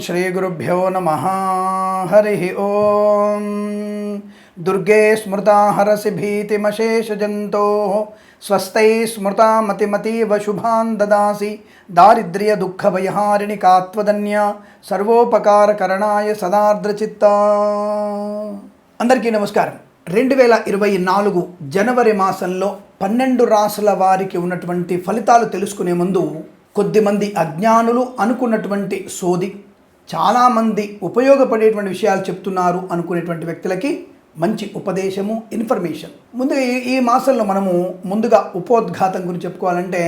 श्रीगुरुभ्यो नमः। हरिः ओं। दुर्गे स्मृता हरसि भीतिमशेषजन्तोः स्वस्त्यै स्मृता मतिमतीव शुभान् ददासि दारिद्र्यदुःखभयहारिणि का त्वदन्या सर्वोपकारकरणाय सदार्द्रचित्ता। అందరికీ నమస్కారం। 2024 జనవరి మాసంలో 12 రాశుల వారికి ఉన్నటువంటి ఫలితాలు తెలుసుకునే ముందు కొద్దిమంది అజ్ఞానులు అనుకున్నటువంటి సోది, చాలామంది ఉపయోగపడేటువంటి విషయాలు చెప్తున్నారు అనుకునేటువంటి వ్యక్తులకి మంచి ఉపదేశము, ఇన్ఫర్మేషన్. ముందుగా ఈ మాసంలో మనము ముందుగా ఉపోద్ఘాతం గురించి చెప్పుకోవాలంటే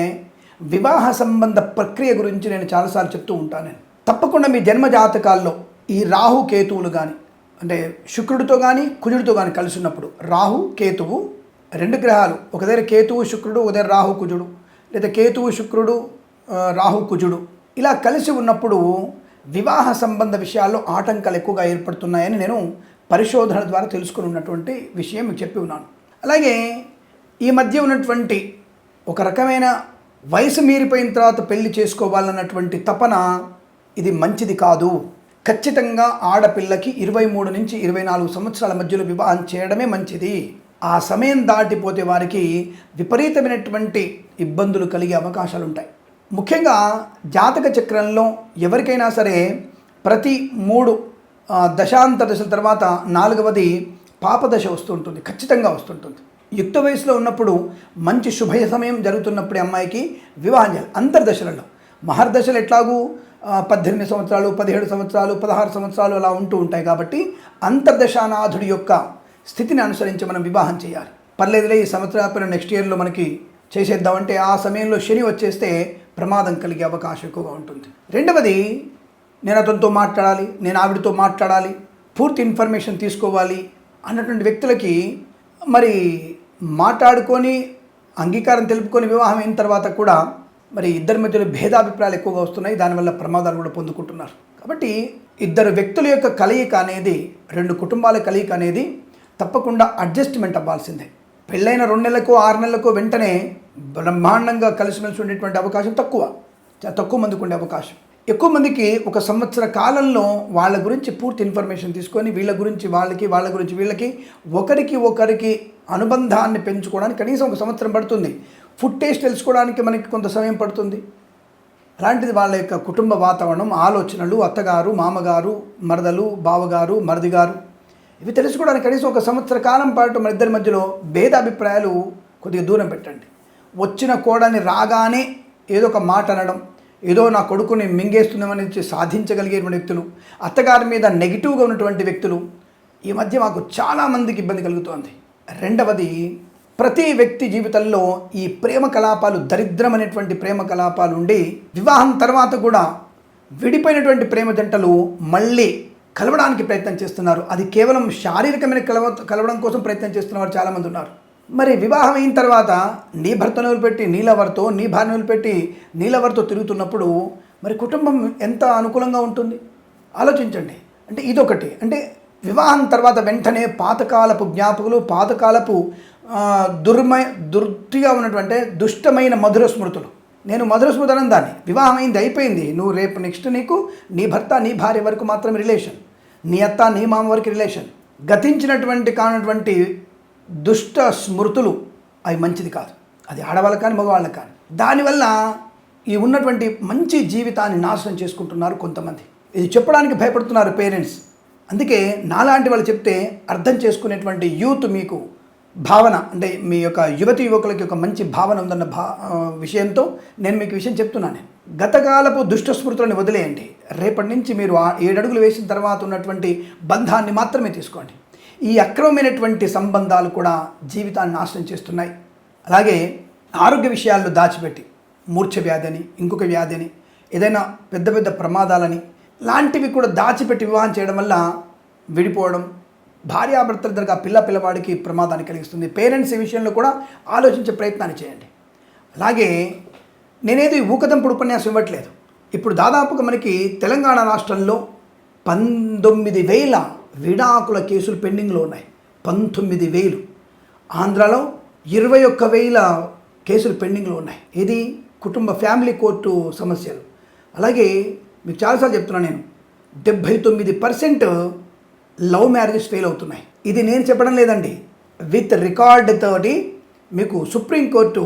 వివాహ సంబంధ ప్రక్రియ గురించి నేను చాలాసార్లు చెప్తూ ఉంటాను. తప్పకుండా మీ జన్మ జాతకాల్లో ఈ రాహు కేతువులు కానీ, అంటే శుక్రుడితో కానీ కుజుడితో కానీ కలిసి ఉన్నప్పుడు, రాహు కేతువు రెండు గ్రహాలు ఒక దగ్గర కేతువు శుక్రుడు, ఒక దగ్గర రాహు కుజుడు, లేదా కేతువు శుక్రుడు రాహు కుజుడు ఇలా కలిసి ఉన్నప్పుడు వివాహ సంబంధ విషయాల్లో ఆటంకాలు ఎక్కువగా ఏర్పడుతున్నాయని నేను పరిశోధన ద్వారా తెలుసుకుని ఉన్నటువంటి విషయం మీకు చెప్పి ఉన్నాను. అలాగే ఈ మధ్య ఉన్నటువంటి ఒక రకమైన వయసు మీరిపోయిన తర్వాత పెళ్లి చేసుకోవాలన్నటువంటి తపన, ఇది మంచిది కాదు. ఖచ్చితంగా ఆడపిల్లకి 23 నుంచి 24 సంవత్సరాల మధ్యలో వివాహం చేయడమే మంచిది. ఆ సమయం దాటిపోతే వారికి విపరీతమైనటువంటి ఇబ్బందులు కలిగే అవకాశాలు ఉంటాయి. ముఖ్యంగా జాతక చక్రంలో ఎవరికైనా సరే ప్రతి 3 దశాంత దశల తర్వాత 4వది పాపదశ వస్తుంటుంది, ఖచ్చితంగా వస్తుంటుంది. యుక్త వయసులో ఉన్నప్పుడు మంచి శుభ సమయం జరుగుతున్నప్పుడే అమ్మాయికి వివాహం చేయాలి. అంతర్దశలలో మహర్దశలు ఎట్లాగూ 18 సంవత్సరాలు, 17 సంవత్సరాలు, 16 సంవత్సరాలు అలా ఉంటూ ఉంటాయి. కాబట్టి అంతర్దశానాథుడి యొక్క స్థితిని అనుసరించి మనం వివాహం చేయాలి. పర్లేదులే ఈ సంవత్సరం నెక్స్ట్ ఇయర్లో మనకి చేసేద్దామంటే ఆ సమయంలో శని వచ్చేస్తే ప్రమాదం కలిగే అవకాశం ఎక్కువగా ఉంటుంది. రెండవది, నేను అతనితో మాట్లాడాలి, నేను ఆవిడతో మాట్లాడాలి, పూర్తి ఇన్ఫర్మేషన్ తీసుకోవాలి అన్నటువంటి వ్యక్తులకి మరి మాట్లాడుకొని అంగీకారం తెలుపుకొని వివాహం అయిన తర్వాత కూడా మరి ఇద్దరి మధ్యలో భేదాభిప్రాయాలు ఎక్కువగా వస్తున్నాయి. దానివల్ల ప్రమాదాలు కూడా పొందుకుంటున్నారు. కాబట్టి ఇద్దరు వ్యక్తుల యొక్క కలయిక అనేది, 2 కుటుంబాల కలయిక అనేది తప్పకుండా అడ్జస్ట్మెంట్ అవ్వాల్సిందే. పెళ్ళైన 2 నెలలకు 6 నెలలకు వెంటనే బ్రహ్మాండంగా కలిసిమెలిసి ఉండేటువంటి అవకాశం తక్కువ మందికి ఉండే అవకాశం. ఎక్కువ మందికి 1 సంవత్సర కాలంలో వాళ్ళ గురించి పూర్తి ఇన్ఫర్మేషన్ తీసుకొని వీళ్ళ గురించి వాళ్ళకి, వాళ్ళ గురించి వీళ్ళకి, ఒకరికి అనుబంధాన్ని పెంచుకోవడానికి కనీసం 1 సంవత్సరం పడుతుంది. ఫుడ్ టేస్ట్ తెలుసుకోవడానికి మనకి కొంత సమయం పడుతుంది. అలాంటిది వాళ్ళ యొక్క కుటుంబ వాతావరణం, ఆలోచనలు, అత్తగారు, మామగారు, మరదలు, బావగారు, మరిదిగారు, ఇవి తెలుసుకోవడానికి కనీసం 1 సంవత్సర కాలం పాటు మన ఇద్దరి మధ్యలో భేదాభిప్రాయాలు కొద్దిగా దూరం పెట్టండి. వచ్చిన కోడని రాగానే ఏదో ఒక మాట అనడం, ఏదో నా కొడుకుని మింగేస్తున్నామని సాధించగలిగేటువంటి వ్యక్తులు, అత్తగారి మీద నెగిటివ్గా ఉన్నటువంటి వ్యక్తులు ఈ మధ్య మాకు చాలామందికి ఇబ్బంది కలుగుతోంది. రెండవది, ప్రతి వ్యక్తి జీవితంలో ఈ ప్రేమ కలాపాలు, దరిద్రమైనటువంటి ప్రేమ కలాపాలు ఉండి వివాహం తర్వాత కూడా విడిపోయినటువంటి ప్రేమ జంటలు మళ్ళీ కలవడానికి ప్రయత్నం చేస్తున్నారు. అది కేవలం శారీరకమైన కలవడం కోసం ప్రయత్నం చేస్తున్న వారు చాలామంది ఉన్నారు. మరి వివాహం అయిన తర్వాత నీ భర్తను వదిలిపెట్టి నీలెవరితో, నీ భార్యను వదిలిపెట్టి నీలెవరితో తిరుగుతున్నప్పుడు మరి కుటుంబం ఎంత అనుకూలంగా ఉంటుంది ఆలోచించండి. అంటే ఇదొకటి. అంటే వివాహం తర్వాత వెంటనే పాతకాలపు జ్ఞాపకులు, పాతకాలపు దుర్తిగా ఉన్నటువంటి దుష్టమైన మధుర స్మృతులు. నేను మధుర స్మృతి అనే దాన్ని, వివాహం అయింది, అయిపోయింది, నువ్వు రేపు నెక్స్ట్ నీకు నీ భర్త, నీ భార్య వరకు మాత్రమే రిలేషన్, నీ అత్త, నీ మామ వరకు రిలేషన్. గతించినటువంటి కానటువంటి దుష్ట స్మృతులు అవి మంచిది కాదు. అది ఆడవాళ్ళకి కానీ మగవాళ్ళకి కానీ. దానివల్ల ఈ ఉన్నటువంటి మంచి జీవితాన్ని నాశనం చేసుకుంటున్నారు కొంతమంది. ఇది చెప్పడానికి భయపడుతున్నారు పేరెంట్స్. అందుకే నాలాంటి వాళ్ళు చెప్తే అర్థం చేసుకునేటువంటి యూత్ మీకు భావన, అంటే మీ యొక్క యువతి యువకులకి ఒక మంచి భావన ఉందన్న విషయంతో నేను మీకు విషయం చెప్తున్నాను. గతకాలపు దుష్ట స్మృతులను వదిలేయండి. రేపటి నుంచి మీరు 7 అడుగులు వేసిన తర్వాత ఉన్నటువంటి బంధాన్ని మాత్రమే తీసుకోండి. ఈ అక్రమమైనటువంటి సంబంధాలు కూడా జీవితాన్ని నాశనం చేస్తున్నాయి. అలాగే ఆరోగ్య విషయాల్లో దాచిపెట్టి మూర్ఛ వ్యాధి అని, ఇంకొక వ్యాధి అని, ఏదైనా పెద్ద పెద్ద ప్రమాదాలని లాంటివి కూడా దాచిపెట్టి వివాహం చేయడం వల్ల విడిపోవడం, భార్యాభర్తల దగ్గర పిల్లవాడికి ప్రమాదాన్ని కలిగిస్తుంది. పేరెంట్స్ ఈ విషయంలో కూడా ఆలోచించే ప్రయత్నాన్ని చేయండి. అలాగే నేనేది ఊకదంపుడు ఉపన్యాసం ఇవ్వట్లేదు. ఇప్పుడు దాదాపుగా మనకి తెలంగాణ రాష్ట్రంలో 19,000 విడాకుల కేసులు పెండింగ్లో ఉన్నాయి. 19,000. ఆంధ్రాలో 21,000 కేసులు పెండింగ్లో ఉన్నాయి. ఇది కుటుంబ ఫ్యామిలీ కోర్టు సమస్యలు. అలాగే మీకు చాలాసార్లు చెప్తున్నాను నేను, 79% లవ్ మ్యారేజెస్ ఫెయిల్ అవుతున్నాయి. ఇది నేను చెప్పడం లేదండి, విత్ రికార్డ్ తోటి మీకు సుప్రీంకోర్టు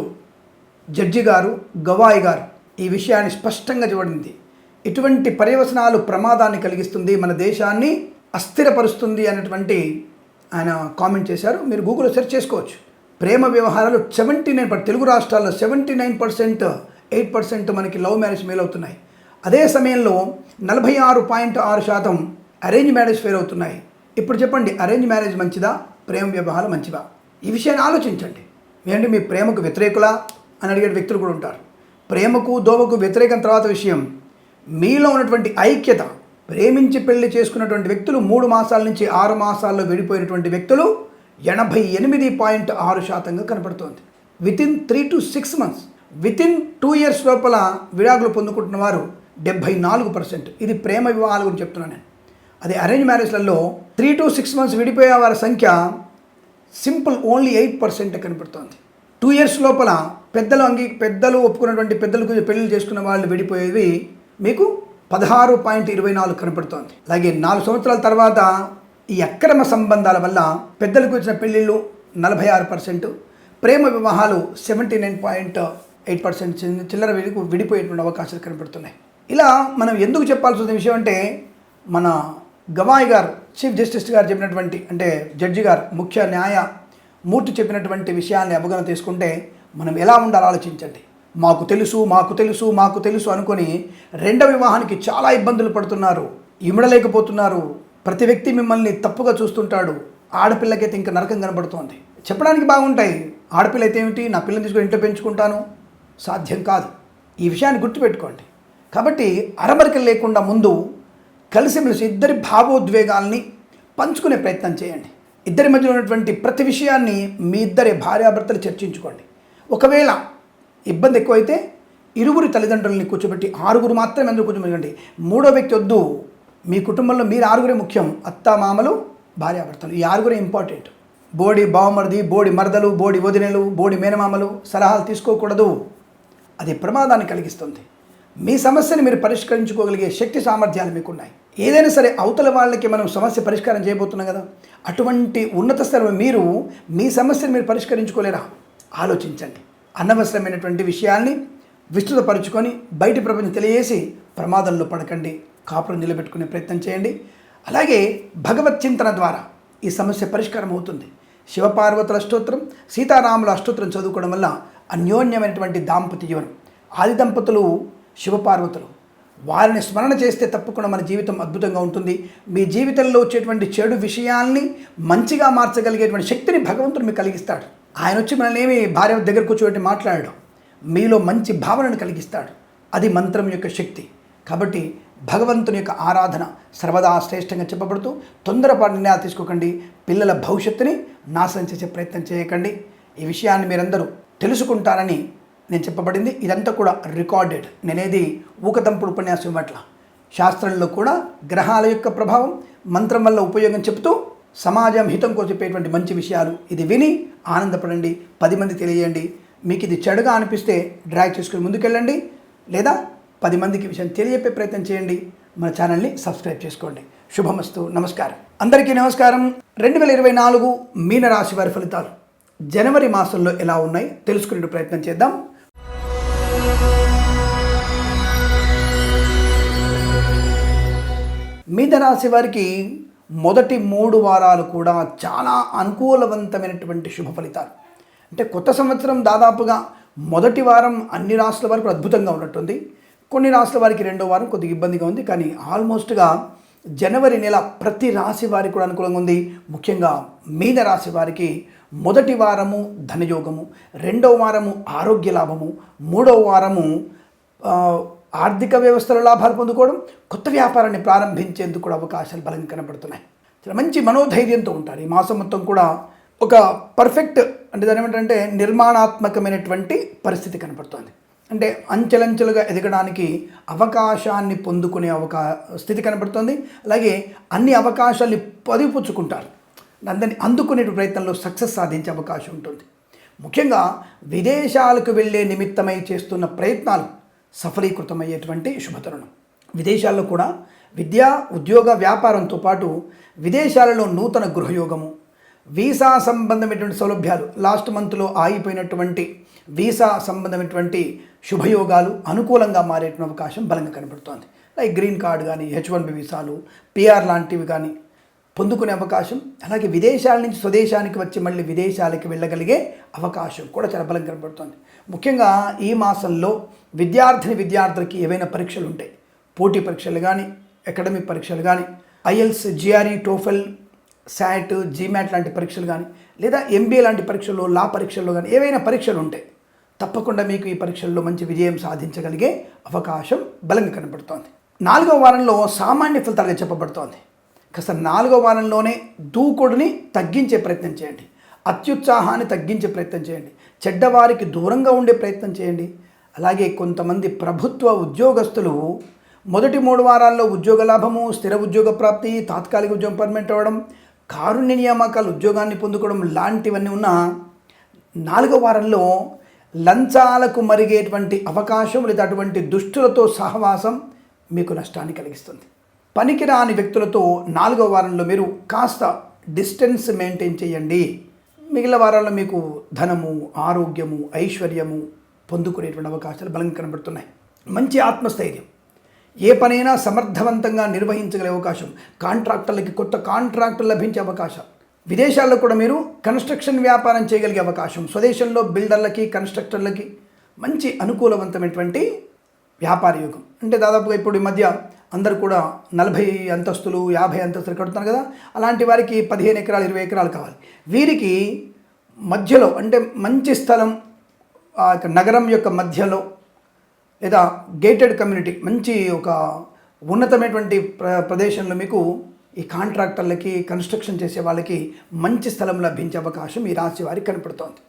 జడ్జి గారు, గవాయి గారు ఈ విషయాన్ని స్పష్టంగా చూడింది. ఇటువంటి పర్యవసనాలు ప్రమాదాన్ని కలిగిస్తుంది, మన దేశాన్ని అస్థిరపరుస్తుంది అన్నటువంటి ఆయన కామెంట్ చేశారు. మీరు గూగుల్లో సెర్చ్ చేసుకోవచ్చు. ప్రేమ వ్యవహారాలు 79%, తెలుగు రాష్ట్రాల్లో 79%, 8% మనకి లవ్ మ్యారేజ్ ఫెయిల్ అవుతున్నాయి. అదే సమయంలో 46.6% అరేంజ్ మ్యారేజ్ ఫెయిల్ అవుతున్నాయి. ఇప్పుడు చెప్పండి, అరేంజ్ మ్యారేజ్ మంచిదా, ప్రేమ వ్యవహారం మంచిదా? ఈ విషయాన్ని ఆలోచించండి. ఏంటి మీ ప్రేమకు వ్యతిరేకులా అని అడిగే వ్యక్తులు కూడా ఉంటారు. ప్రేమకు దోవకు వ్యతిరేకం తర్వాత విషయం, మీలో ఉన్నటువంటి ఐక్యత, ప్రేమించి పెళ్లి చేసుకున్నటువంటి వ్యక్తులు 3 మాసాల నుంచి 6 మాసాల్లో విడిపోయినటువంటి వ్యక్తులు 88.6% కనపడుతోంది. Within 3 to 6 months, within 2 years లోపల విడాకులు పొందుకుంటున్న వారు 74%. ఇది ప్రేమ వివాహాల గురించి చెప్తున్నాను నేను. అదే అరేంజ్ మ్యారేజ్లలో 3 to 6 months విడిపోయే వారి సంఖ్య సింపుల్ ఓన్లీ 8% కనపడుతోంది. 2 years లోపల పెద్దలు ఒప్పుకున్నటువంటి పెద్దలకు పెళ్లి చేసుకున్న వాళ్ళు విడిపోయేవి మీకు 16.24 కనపడుతోంది. అలాగే 4 సంవత్సరాల తర్వాత ఈ అక్రమ సంబంధాల వల్ల పెద్దలకు వచ్చిన పెళ్ళిళ్ళు 46%, ప్రేమ వివాహాలు 79.8% చిల్లర విడిపోయేటువంటి అవకాశాలు కనపడుతున్నాయి. ఇలా మనం ఎందుకు చెప్పాల్సి వచ్చిన విషయం అంటే, మన గవాయి గారు, చీఫ్ జస్టిస్ గారు చెప్పినటువంటి, అంటే జడ్జి గారు, ముఖ్య న్యాయమూర్తి చెప్పినటువంటి విషయాన్ని అవగాహన తీసుకుంటే మనం ఎలా ఉండాలో ఆలోచించండి. మాకు తెలుసు అనుకొని రెండవ వివాహానికి చాలా ఇబ్బందులు పడుతున్నారు, ఇమడలేకపోతున్నారు. ప్రతి వ్యక్తి మిమ్మల్ని తప్పుగా చూస్తుంటాడు. ఆడపిల్లకైతే ఇంకా నరకం కనబడుతోంది. చెప్పడానికి బాగుంటాయి, ఆడపిల్ల అయితే ఏమిటి, నా పిల్లని తీసుకొని ఇంట్లో పెంచుకుంటాను, సాధ్యం కాదు. ఈ విషయాన్ని గుర్తుపెట్టుకోండి. కాబట్టి అరమరికలు లేకుండా ముందు కలిసిమెలిసి ఇద్దరి భావోద్వేగాల్ని పంచుకునే ప్రయత్నం చేయండి. ఇద్దరి మధ్యలో ఉన్నటువంటి ప్రతి విషయాన్ని మీ ఇద్దరి భార్యాభర్తలు చర్చించుకోండి. ఒకవేళ ఇబ్బంది ఎక్కువైతే ఇరువురి తల్లిదండ్రులని కూర్చోబెట్టి 6 మాత్రమే ఎందుకు కూర్చోబెట్టండి. 3వ వ్యక్తి వద్దు. మీ కుటుంబంలో మీరు 6 ముఖ్యం, అత్త మామలు భార్యాభర్తలు, ఈ 6 ఇంపార్టెంట్. బోడి బావమరిది, బోడి మరదలు, బోడి వదినలు, బోడి మేనమామలు సలహాలు తీసుకోకూడదు. అది ప్రమాదాన్ని కలిగిస్తుంది. మీ సమస్యని మీరు పరిష్కరించుకోగలిగే శక్తి సామర్థ్యాలు మీకున్నాయి. ఏదైనా సరే అవతల వాళ్ళకి మనం సమస్య పరిష్కారం చేయబోతున్నాం కదా, అటువంటి ఉన్నత స్థలం మీరు మీ సమస్యను మీరు పరిష్కరించుకోలేరా? ఆలోచించండి. అనవసరమైనటువంటి విషయాల్ని విస్తృతపరుచుకొని బయటి ప్రపంచం తెలియజేసి ప్రమాదంలో పడకండి. కాపురం నిలబెట్టుకునే ప్రయత్నం చేయండి. అలాగే భగవత్ చింతన ద్వారా ఈ సమస్య పరిష్కారం అవుతుంది. శివపార్వతుల అష్టోత్తరం, సీతారాముల అష్టోత్తరం చదువుకోవడం వల్ల అన్యోన్యమైనటువంటి దాంపత్య జీవనం. ఆది దంపతులు శివపార్వతులు, వారిని స్మరణ చేస్తే తప్పకుండా మన జీవితం అద్భుతంగా ఉంటుంది. మీ జీవితంలో వచ్చేటువంటి చెడు విషయాల్ని మంచిగా మార్చగలిగేటువంటి శక్తిని భగవంతుడు మీకు కలిగిస్తాడు. ఆయన వచ్చి మనల్ని ఏమి భార్య దగ్గర కూర్చోబెట్టి మాట్లాడడం, మీలో మంచి భావనను కలిగిస్తాడు. అది మంత్రం యొక్క శక్తి. కాబట్టి భగవంతుని యొక్క ఆరాధన సర్వదా శ్రేష్టంగా చెప్పబడుతూ తొందరపాటు నిర్ణయాలు తీసుకోకండి. పిల్లల భవిష్యత్తుని నాశనం చేసే ప్రయత్నం చేయకండి. ఈ విషయాన్ని మీరందరూ తెలుసుకుంటారని నేను చెప్పబడింది. ఇదంతా కూడా రికార్డెడ్. నేనేది ఊకదంపుడు ఉపన్యాసం ఇవ్వట్ల. శాస్త్రంలో కూడా గ్రహాల యొక్క ప్రభావం, మంత్రం వల్ల ఉపయోగం చెప్తూ సమాజం హితం కోసం చెప్పేటువంటి మంచి విషయాలు. ఇది విని ఆనందపడండి, 10 మంది తెలియజేయండి. మీకు ఇది చెడుగా అనిపిస్తే డ్రాగ్ చేసుకుని ముందుకెళ్ళండి, లేదా 10 మందికి విషయం తెలియజెప్పే ప్రయత్నం చేయండి. మన ఛానల్ని సబ్స్క్రైబ్ చేసుకోండి. శుభమస్తు. నమస్కారం. అందరికీ నమస్కారం. 2024 మీనరాశి వారి ఫలితాలు జనవరి మాసంలో ఎలా ఉన్నాయి తెలుసుకునే ప్రయత్నం చేద్దాం. మీనరాశి వారికి మొదటి 3 వారాలు కూడా చాలా అనుకూలవంతమైనటువంటి శుభ ఫలితాలు. అంటే కొత్త సంవత్సరం దాదాపుగా మొదటి వారం అన్ని రాశుల వరకు అద్భుతంగా ఉన్నట్టుంది. కొన్ని రాశుల వారికి 2వ వారం కొద్దిగా ఇబ్బందిగా ఉంది. కానీ ఆల్మోస్ట్గా జనవరి నెల ప్రతి రాశి వారికి కూడా అనుకూలంగా ఉంది. ముఖ్యంగా మీన రాశి వారికి మొదటి వారము ధనయోగము, 2వ వారము ఆరోగ్య లాభము, 3వ వారము ఆర్థిక వ్యవస్థలో లాభాలు పొందుకోవడం, కొత్త వ్యాపారాన్ని ప్రారంభించేందుకు కూడా అవకాశాలు బలంగా కనబడుతున్నాయి. చాలా మంచి మనోధైర్యంతో ఉంటారు. ఈ మాసం మొత్తం కూడా ఒక పర్ఫెక్ట్, అంటే దాని ఏమిటంటే నిర్మాణాత్మకమైనటువంటి పరిస్థితి కనపడుతుంది. అంటే అంచెలంచెలుగా ఎదగడానికి అవకాశాన్ని పొందుకునే స్థితి కనబడుతుంది. అలాగే అన్ని అవకాశాలని పొదిపుచ్చుకుంటారు. అందరినీ అందుకునే ప్రయత్నంలో సక్సెస్ సాధించే అవకాశం ఉంటుంది. ముఖ్యంగా విదేశాలకు వెళ్ళే నిమిత్తమై చేస్తున్న ప్రయత్నాలు సఫలీకృతమయ్యేటువంటి శుభతరుణం. విదేశాల్లో కూడా విద్య, ఉద్యోగ, వ్యాపారంతో పాటు విదేశాలలో నూతన గృహయోగము, వీసా సంబంధమైనటువంటి సౌలభ్యాలు, లాస్ట్ మంత్లో ఆగిపోయినటువంటి వీసా సంబంధమైనటువంటి శుభయోగాలు అనుకూలంగా మారేటువంటి అవకాశం బలంగా కనబడుతోంది. లైక్ గ్రీన్ కార్డు కానీ, H1B వీసాలు, PR లాంటివి కానీ పొందుకునే అవకాశం, అలాగే విదేశాల నుంచి స్వదేశానికి వచ్చి మళ్ళీ విదేశాలకి వెళ్ళగలిగే అవకాశం కూడా చాలా బలంగా కనబడుతోంది. ముఖ్యంగా ఈ మాసంలో విద్యార్థులకి ఏవైనా పరీక్షలు ఉంటాయి, పోటీ పరీక్షలు కానీ, అకాడమిక్ పరీక్షలు కానీ, IELTS, GRE, TOEFL, SAT, GMAT లాంటి పరీక్షలు కానీ, లేదా MBA లాంటి పరీక్షలు, లా పరీక్షల్లో కానీ ఏవైనా పరీక్షలు ఉంటాయి, తప్పకుండా మీకు ఈ పరీక్షల్లో మంచి విజయం సాధించగలిగే అవకాశం బలంగా కనబడుతోంది. 4వ వారంలో సామాన్య ఫలితాలుగా చెప్పబడుతోంది. కాస్త 4వ వారంలోనే దూకుడుని తగ్గించే ప్రయత్నం చేయండి, అత్యుత్సాహాన్ని తగ్గించే ప్రయత్నం చేయండి, చెడ్డవారికి దూరంగా ఉండే ప్రయత్నం చేయండి. అలాగే కొంతమంది ప్రభుత్వ ఉద్యోగస్తులు మొదటి 3 వారాల్లో ఉద్యోగ లాభము, స్థిర ఉద్యోగ ప్రాప్తి, తాత్కాలిక ఉద్యోగం పర్మనెంట్ అవ్వడం, కారుణ్య నియామకాలు ఉద్యోగాన్ని పొందుకోవడం లాంటివన్నీ ఉన్న 4వ వారంలో లంచాలకు మరిగేటువంటి అవకాశం లేదా అటువంటి దుష్టులతో సహవాసం మీకు నష్టాన్ని కలిగిస్తుంది. పనికిరాని వ్యక్తులతో 4వ వారంలో మీరు కాస్త డిస్టెన్స్ మెయింటైన్ చేయండి. మిగిలిన వారాల్లో మీకు ధనము, ఆరోగ్యము, ఐశ్వర్యము పొందుకునేటువంటి అవకాశాలు బలంగా కనబడుతున్నాయి. మంచి ఆత్మస్థైర్యం, ఏ పనైనా సమర్థవంతంగా నిర్వహించగలే అవకాశం, కాంట్రాక్టర్లకి కొత్త కాంట్రాక్టులు లభించే అవకాశం, విదేశాల్లో కూడా మీరు కన్స్ట్రక్షన్ వ్యాపారం చేయగలిగే అవకాశం, స్వదేశంలో బిల్డర్లకి, కన్స్ట్రక్టర్లకి మంచి అనుకూలవంతమైనటువంటి వ్యాపార యోగం. అంటే దాదాపుగా ఇప్పుడు ఈ మధ్య అందరూ కూడా 40 అంతస్తులు, 50 అంతస్తులు కడుతున్నారు కదా, అలాంటి వారికి 15 ఎకరాలు, 20 ఎకరాలు కావాలి. వీరికి మధ్యలో అంటే మంచి స్థలం, నగరం యొక్క మధ్యలో లేదా గేటెడ్ కమ్యూనిటీ, మంచి ఒక ఉన్నతమైనటువంటి ప్రదేశంలో మీకు ఈ కాంట్రాక్టర్లకి, కన్స్ట్రక్షన్ చేసే వాళ్ళకి మంచి స్థలం లభించే అవకాశం ఈ రాశి వారికి కనపడుతోంది.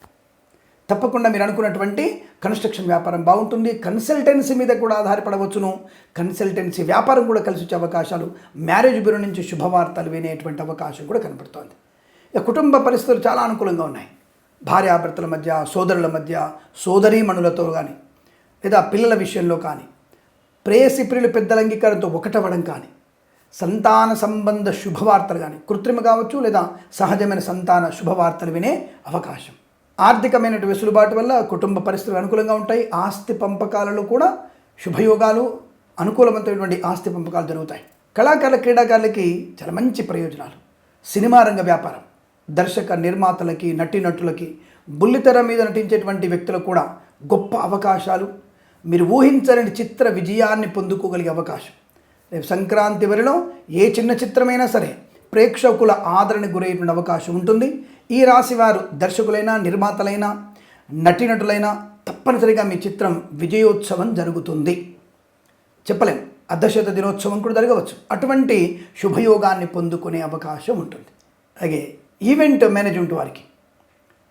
తప్పకుండా మీరు అనుకున్నటువంటి కన్స్ట్రక్షన్ వ్యాపారం బాగుంటుంది. కన్సల్టెన్సీ మీద కూడా ఆధారపడవచ్చును. కన్సల్టెన్సీ వ్యాపారం కూడా కలిసి వచ్చే అవకాశాలు, మ్యారేజ్ బ్యూరో నుంచి శుభవార్తలు వినేటువంటి అవకాశం కూడా కనపడుతోంది. ఇక కుటుంబ పరిస్థితులు చాలా అనుకూలంగా ఉన్నాయి. భార్యాభర్తల మధ్య, సోదరుల మధ్య, సోదరీమణులతో కానీ, లేదా పిల్లల విషయంలో కానీ, ప్రేయసి ప్రియులు పెద్దల అంగీకారంతో ఒకటవ్వడం కానీ, సంతాన సంబంధ శుభవార్తలు కానీ, కృత్రిమ కావచ్చు లేదా సహజమైన సంతాన శుభవార్తలు వినే అవకాశం. ఆర్థికమైన వెసులుబాటు వల్ల కుటుంబ పరిస్థితులు అనుకూలంగా ఉంటాయి. ఆస్తి పంపకాలలో కూడా శుభయోగాలు, అనుకూలవంతమైనటువంటి ఆస్తి పంపకాలు జరుగుతాయి. కళాకారుల, క్రీడాకారులకి చాలా మంచి ప్రయోజనాలు. సినిమా రంగ వ్యాపారం, దర్శక నిర్మాతలకి, నటీనటులకి, బుల్లితెర మీద నటించేటువంటి వ్యక్తులకు కూడా గొప్ప అవకాశాలు, మీరు ఊహించని చిత్ర విజయాన్ని పొందుకోగలిగే అవకాశం. రేపు సంక్రాంతి వరలో ఏ చిన్న చిత్రమైనా సరే ప్రేక్షకుల ఆదరణ గురయ్యేటువంటి అవకాశం ఉంటుంది. ఈ రాశి వారు దర్శకులైనా, నిర్మాతలైనా, నటీనటులైనా తప్పనిసరిగా మీ చిత్రం విజయోత్సవం జరుగుతుంది. చెప్పలేం, అర్ధశత దినోత్సవం కూడా జరగవచ్చు. అటువంటి శుభయోగాన్ని పొందుకునే అవకాశం ఉంటుంది. అలాగే ఈవెంట్ మేనేజ్మెంట్ వారికి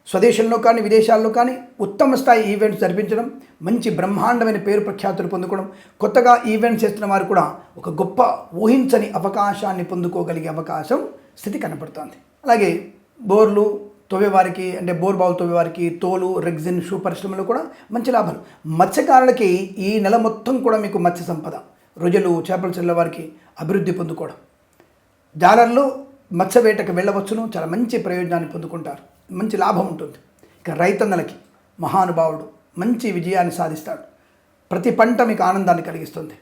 స్వదేశంలో కానీ, విదేశాల్లో కానీ ఉత్తమ స్థాయి ఈవెంట్స్ జరిపించడం, మంచి బ్రహ్మాండమైన పేరు ప్రఖ్యాతులు పొందుకోవడం, కొత్తగా ఈవెంట్స్ చేస్తున్న వారు కూడా ఒక గొప్ప ఊహించని అవకాశాన్ని పొందుకోగలిగే అవకాశం స్థితి కనపడుతుంది. అలాగే బోర్లు తవ్వేవారికి, అంటే బోర్ బావులు తవ్వేవారికి, తోలు, రెగ్జిన్, షూ పరిశ్రమలు కూడా మంచి లాభాలు. మత్స్యకారులకి ఈ నెల మొత్తం కూడా మీకు మత్స్య సంపద, రొయ్యలు, చేపలు చెల్లె వారికి అభివృద్ధి పొందుకోవడం, జాలర్లు మత్స్య వేటకు వెళ్ళవచ్చును, చాలా మంచి ప్రయోజనాన్ని పొందుకుంటారు, మంచి లాభం ఉంటుంది. ఇక రైతన్నలకి మహానుభావుడు మంచి విజయాన్ని సాధిస్తాడు. ప్రతి పంట మీకు ఆనందాన్ని కలిగిస్తుంది.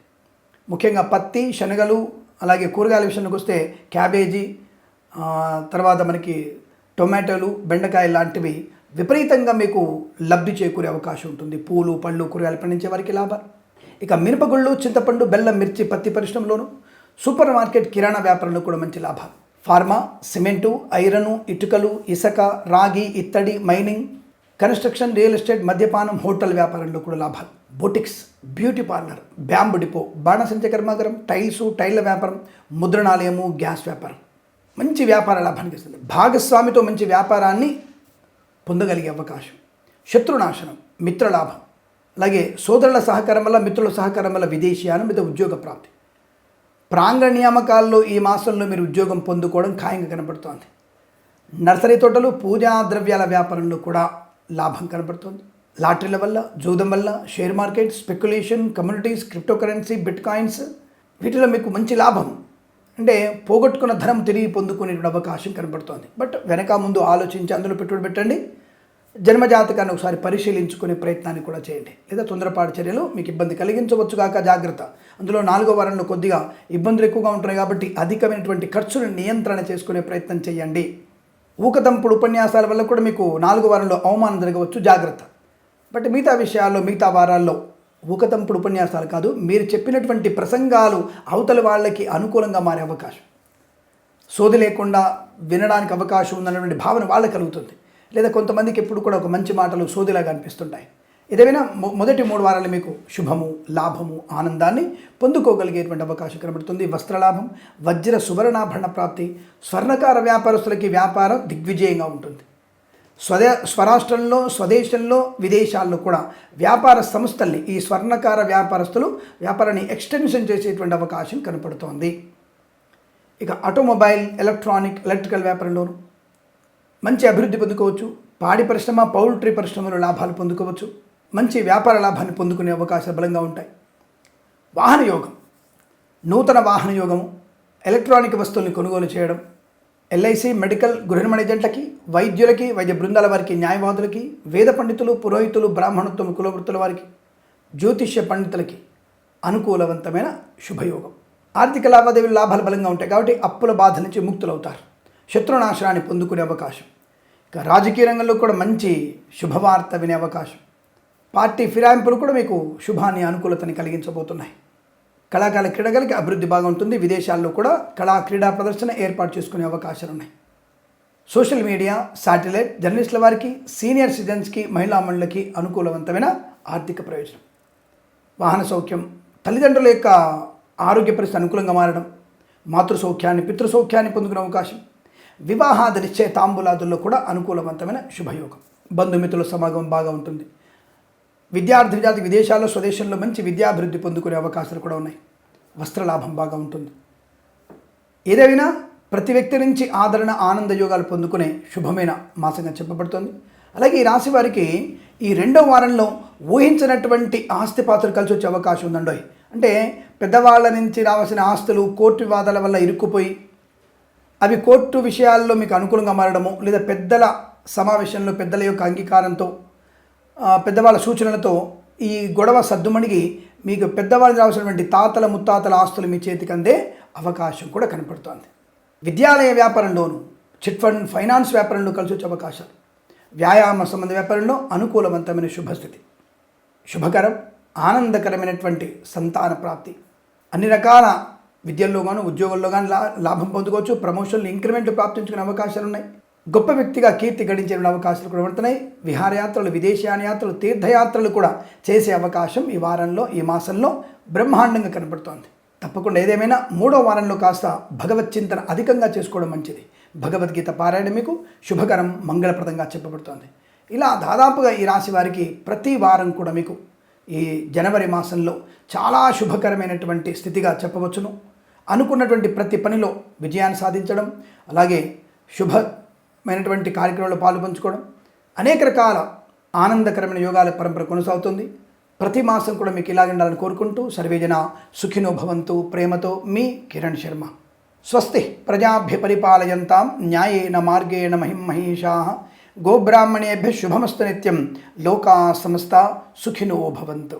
ముఖ్యంగా పత్తి, శనగలు, అలాగే కూరగాయల విషయానికి వస్తే క్యాబేజీ, తర్వాత మనకి టొమాటోలు, బెండకాయలు లాంటివి విపరీతంగా మీకు లబ్ధి చేకూరే అవకాశం ఉంటుంది. పూలు, పళ్ళు, కూరగాయలు పండించే వారికి లాభాలు. ఇక మినపగుళ్ళు, చింతపండు, బెల్లం, మిర్చి, పత్తి పరిశ్రమలోను, సూపర్ మార్కెట్, కిరాణా వ్యాపారంలో కూడా మంచి లాభాలు. ఫార్మా, సిమెంటు, ఐరను, ఇటుకలు, ఇసుక, రాగి, ఇత్తడి, మైనింగ్, కన్స్ట్రక్షన్, రియల్ ఎస్టేట్, మద్యపానం, హోటల్ వ్యాపారంలో కూడా లాభాలు. Boutiques, beauty parlour, bamboo depot, బాణసంచ కర్మాగారం, టైల్సు, టైళ్ల వ్యాపారం, ముద్రణాలయము, గ్యాస్ వ్యాపారం మంచి వ్యాపార లాభానికి ఇస్తుంది. భాగస్వామితో మంచి వ్యాపారాన్ని పొందగలిగే అవకాశం. శత్రునాశనం, మిత్రలాభం, అలాగే సోదరుల సహకారం వల్ల, మిత్రుల సహకారం వల్ల విదేశీయానం లేదా ఉద్యోగ ప్రాప్తి. ప్రాంగణ నియామకాల్లో ఈ మాసంలో మీరు ఉద్యోగం పొందుకోవడం ఖాయంగా కనబడుతోంది. నర్సరీ తోటలు, పూజా ద్రవ్యాల వ్యాపారంలో కూడా లాభం కనబడుతోంది. లాటరీల వల్ల, జూదం వల్ల, share market, speculation, communities, crypto currency, bit coins, వీటిలో మీకు మంచి లాభం, అంటే పోగొట్టుకున్న ధనం తిరిగి పొందుకునేటువంటి అవకాశం కనబడుతోంది. బట్ వెనక ముందు ఆలోచించి అందులో పెట్టుబడి పెట్టండి. జన్మజాతకాన్ని ఒకసారి పరిశీలించుకునే ప్రయత్నాన్ని కూడా చేయండి. లేదా తొందరపాటు చర్యలు మీకు ఇబ్బంది కలిగించవచ్చు కాక జాగ్రత్త. అందులో 4వ వారంలో కొద్దిగా ఇబ్బందులు ఎక్కువగా ఉంటున్నాయి కాబట్టి అధికమైనటువంటి ఖర్చులను నియంత్రణ చేసుకునే ప్రయత్నం చేయండి. ఊకదంపుడు ఉపన్యాసాల వల్ల కూడా మీకు 4వ వారంలో అవమానం జరగవచ్చు, జాగ్రత్త. బట్ మిగతా విషయాల్లో మిగతా వారాల్లో ఊకదంపుడు ఉపన్యాసాలు కాదు, మీరు చెప్పినటువంటి ప్రసంగాలు అవతల వాళ్ళకి అనుకూలంగా మారే అవకాశం, సోది లేకుండా వినడానికి అవకాశం ఉందన్నటువంటి భావన వాళ్ళకి కలుగుతుంది. లేదా కొంతమందికి ఎప్పుడు కూడా ఒక మంచి మాటలు సోదిలాగా అనిపిస్తుంటాయి. ఏదైనా మొదటి 3 వారాలు మీకు శుభము, లాభము, ఆనందాన్ని పొందుకోగలిగేటువంటి అవకాశం కనబడుతుంది. వస్త్రలాభం, వజ్ర సువర్ణాభరణ ప్రాప్తి, స్వర్ణకార వ్యాపారస్తులకి వ్యాపారం దిగ్విజయంగా ఉంటుంది. స్వరాష్ట్రంలో, స్వదేశంలో, విదేశాల్లో కూడా వ్యాపార సంస్థల్ని ఈ స్వర్ణకార వ్యాపారస్తులు వ్యాపారాన్ని ఎక్స్టెన్షన్ చేసేటువంటి అవకాశం కనపడుతోంది. ఇక ఆటోమొబైల్, ఎలక్ట్రికల్ వ్యాపారంలోనూ మంచి అభివృద్ధి పొందుకోవచ్చు. పాడి పరిశ్రమ, పౌల్ట్రీ పరిశ్రమలో లాభాలు పొందుకోవచ్చు. మంచి వ్యాపార లాభాన్ని పొందుకునే అవకాశాలు బలంగా ఉంటాయి. వాహన యోగం, నూతన వాహన యోగము, ఎలక్ట్రానిక్ వస్తువుల్ని కొనుగోలు చేయడం, ఎల్ఐసి, మెడికల్, గృహ నిర్మాణ ఏజెంట్లకి, వైద్యులకి, వైద్య బృందాల వారికి, న్యాయవాదులకి, వేద పండితులు, పురోహితులు, బ్రాహ్మణత్వం, కులవృత్తుల వారికి, జ్యోతిష్య పండితులకి అనుకూలవంతమైన శుభయోగం. ఆర్థిక లావాదేవీలు లాభాలు బలంగా ఉంటాయి కాబట్టి అప్పుల బాధ నుంచి ముక్తులవుతారు. శత్రునాశనాన్ని పొందుకునే అవకాశం. ఇక రాజకీయ రంగంలో కూడా మంచి శుభవార్త వినే అవకాశం. పార్టీ ఫిరాయింపులు కూడా మీకు శుభాన్ని, అనుకూలతని కలిగించబోతున్నాయి. కళాకారుల క్రీడలకి అభివృద్ధి బాగా ఉంటుంది. విదేశాల్లో కూడా క్రీడా ప్రదర్శన ఏర్పాటు చేసుకునే అవకాశాలు ఉన్నాయి. సోషల్ మీడియా, శాటిలైట్, జర్నలిస్టుల వారికి, సీనియర్ సిటిజన్స్కి, మహిళా మండలికి అనుకూలవంతమైన ఆర్థిక ప్రయోజనం. వాహన సౌఖ్యం, తల్లిదండ్రుల యొక్క ఆరోగ్య పరిస్థితి అనుకూలంగా మారడం, మాతృ సౌఖ్యాన్ని, పితృ సౌఖ్యాన్ని పొందుకునే అవకాశం. వివాహాది నిశ్చయ తాంబూలాదుల్లో కూడా అనుకూలవంతమైన శుభయోగం. బంధుమిత్రుల సమాగమం బాగా ఉంటుంది. విద్యార్థి విదేశాల్లో, స్వదేశంలో మంచి విద్యాభివృద్ధి పొందుకునే అవకాశాలు కూడా ఉన్నాయి. వస్త్రలాభం బాగా ఉంటుంది. ఏదైనా ప్రతి వ్యక్తి నుంచి ఆదరణ, ఆనంద యోగాలు పొందుకునే శుభమైన మాసంగా చెప్పబడుతుంది. అలాగే ఈ రాశి వారికి ఈ 2వ వారంలో ఊహించినటువంటి ఆస్తిపాత్రలు కలిసి వచ్చే అవకాశం ఉందండోయ్. అంటే పెద్దవాళ్ళ నుంచి రావాల్సిన ఆస్తులు కోర్టు వివాదాల వల్ల ఇరుక్కుపోయి అవి కోర్టు విషయాల్లో మీకు అనుకూలంగా మారడము, లేదా పెద్దల సమావేశంలో పెద్దల యొక్క అంగీకారంతో, పెద్దవాళ్ళ సూచనలతో ఈ గొడవ సద్దుమణిగి మీకు పెద్దవాళ్ళు రావాల్సినటువంటి తాతల ముత్తాతల ఆస్తులు మీ చేతికి అందే అవకాశం కూడా కనపడుతోంది. విద్యాలయ వ్యాపారంలోనూ, చిట్ ఫండ్, ఫైనాన్స్ వ్యాపారంలో కలిసి వచ్చే అవకాశాలు. వ్యాయామ సంబంధ వ్యాపారంలో అనుకూలవంతమైన శుభస్థితి. శుభకరం, ఆనందకరమైనటువంటి సంతాన ప్రాప్తి. అన్ని రకాల విద్యల్లో కానీ, ఉద్యోగంలో కానీ లాభం పొందుకోవచ్చు. ప్రమోషన్లు, ఇంక్రిమెంట్లు ప్రాప్తించుకునే అవకాశాలు ఉన్నాయి. గొప్ప వ్యక్తిగా కీర్తి గడించే అవకాశాలు కూడా పడుతున్నాయి. విహారయాత్రలు, విదేశీయాన యాత్రలు, తీర్థయాత్రలు కూడా చేసే అవకాశం ఈ వారంలో, ఈ మాసంలో బ్రహ్మాండంగా కనబడుతోంది. తప్పకుండా ఏదేమైనా 3వ వారంలో కాస్త భగవత్ చింతన అధికంగా చేసుకోవడం మంచిది. భగవద్గీత పారాయణ మీకు శుభకరం, మంగళప్రదంగా చెప్పబడుతోంది. ఇలా దాదాపుగా ఈ రాశి వారికి ప్రతి వారం కూడా మీకు ఈ జనవరి మాసంలో చాలా శుభకరమైనటువంటి స్థితిగా చెప్పవచ్చును. అనుకున్నటువంటి ప్రతి పనిలో విజయాన్ని సాధించడం, అలాగే శుభమైనటువంటి కార్యక్రమాల్లో పాల్పంచుకోవడం, అనేక రకాల ఆనందకరమైన యోగాల పరంపర కొనసాగుతుంది. ప్రతి మాసం కూడా మీకు ఇలాగ ఉండాలని కోరుకుంటూ సర్వేజన సుఖినో భవంతు. ప్రేమతో మీ కిరణ్ శర్మ. స్వస్తి ప్రజాభ్య పరిపాలయంతాం న్యాయేన మార్గేణ మహిమహీషాః. గోబ్రాహ్మణేభ్యः శుభమస్తు నిత్యం. లోకా సమస్తా సుఖినో భవంతు.